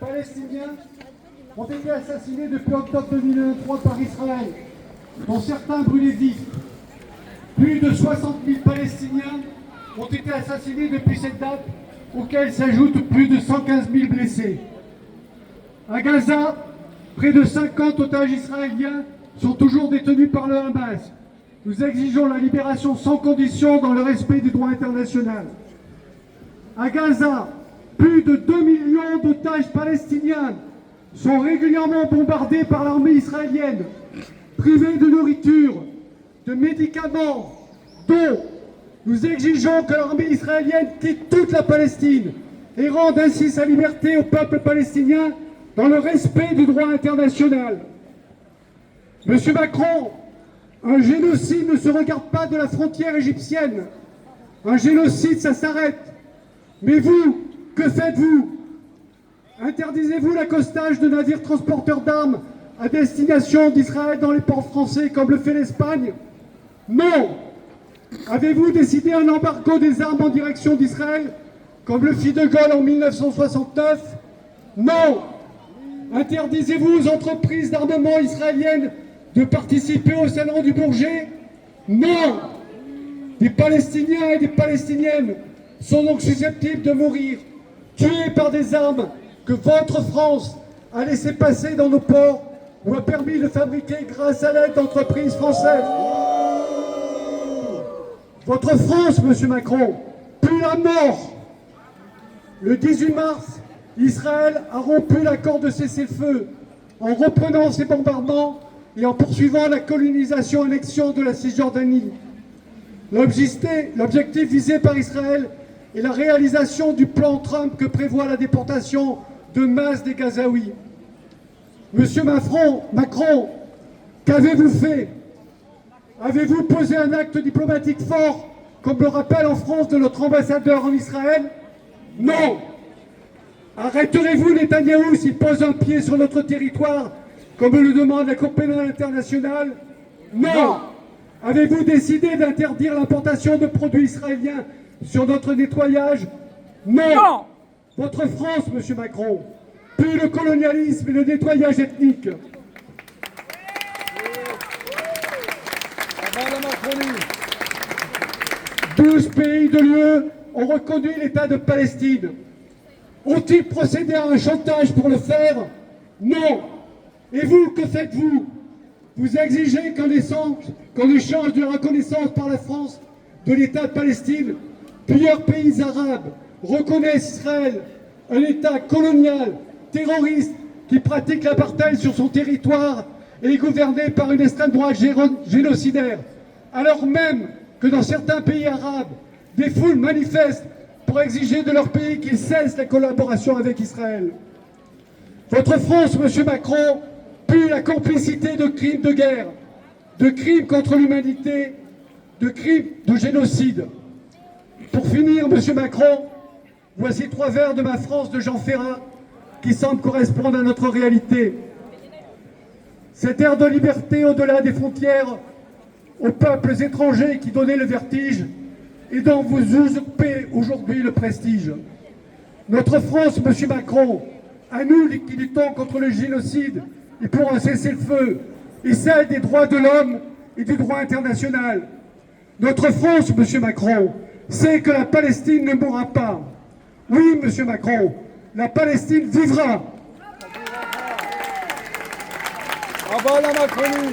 Palestiniens ont été assassinés depuis octobre 2023 par Israël, dont certains brûlés vifs. Plus de 60 000 Palestiniens ont été assassinés depuis cette date, auxquels s'ajoutent plus de 115 000 blessés. À Gaza, près de 50 otages israéliens sont toujours détenus par le Hamas. Nous exigeons la libération sans condition dans le respect du droit international. À Gaza, plus de 2 millions d'otages palestiniens sont régulièrement bombardés par l'armée israélienne, privés de nourriture, de médicaments, d'eau. Nous exigeons que l'armée israélienne quitte toute la Palestine et rende ainsi sa liberté au peuple palestinien dans le respect du droit international. Monsieur Macron, un génocide ne se regarde pas de la frontière égyptienne. Un génocide, ça s'arrête. Mais vous, que faites-vous? Interdisez-vous l'accostage de navires transporteurs d'armes à destination d'Israël dans les ports français comme le fait l'Espagne? Non. Avez-vous décidé un embargo des armes en direction d'Israël comme le fit De Gaulle en 1969? Non. Interdisez-vous aux entreprises d'armement israéliennes de participer au salon du Bourget? Non. Des Palestiniens et des Palestiniennes sont donc susceptibles de mourir, tués par des armes que votre France a laissé passer dans nos ports ou a permis de fabriquer grâce à l'aide d'entreprises françaises. Votre France, monsieur Macron, pue la mort. Le 18 mars, Israël a rompu l'accord de cessez-le-feu en reprenant ses bombardements et en poursuivant la colonisation-annexion de la Cisjordanie. L'objectif visé par Israël est la réalisation du plan Trump que prévoit la déportation de masse des Gazaouis. Monsieur Macron, qu'avez-vous fait? Avez-vous posé un acte diplomatique fort, comme le rappelle en France de notre ambassadeur en Israël? Non. Arrêterez-vous Netanyahou s'il pose un pied sur notre territoire, comme le demande la Cour pénale internationale? Non. Avez-vous décidé d'interdire l'importation de produits israéliens sur notre nettoyage? Non. Votre France, monsieur Macron, pue le colonialisme et le nettoyage ethnique. 12 pays de l'UE ont reconnu l'État de Palestine. Ont-ils procédé à un chantage pour le faire? Non. Et vous, que faites-vous? Vous exigez qu'en échange de la reconnaissance par la France de l'État de Palestine, plusieurs pays arabes reconnaissent Israël, un État colonial, terroriste, qui pratique l'apartheid sur son territoire et est gouverné par une extrême droite génocidaire, alors même que dans certains pays arabes, des foules manifestent pour exiger de leur pays qu'ils cessent la collaboration avec Israël. Votre France, monsieur Macron, pue la complicité de crimes de guerre, de crimes contre l'humanité, de crimes de génocide. Pour finir, monsieur Macron, voici 3 vers de Ma France de Jean Ferrat qui semblent correspondre à notre réalité. Cette ère de liberté au-delà des frontières, aux peuples étrangers qui donnaient le vertige et dont vous usurpez aujourd'hui le prestige. Notre France, monsieur Macron, à nous qui luttons contre le génocide et pour un cessez-le-feu, et celle des droits de l'homme et du droit international. Notre France, monsieur Macron, sait que la Palestine ne mourra pas. Oui, monsieur Macron, la Palestine vivra. Ah bah la Macronie.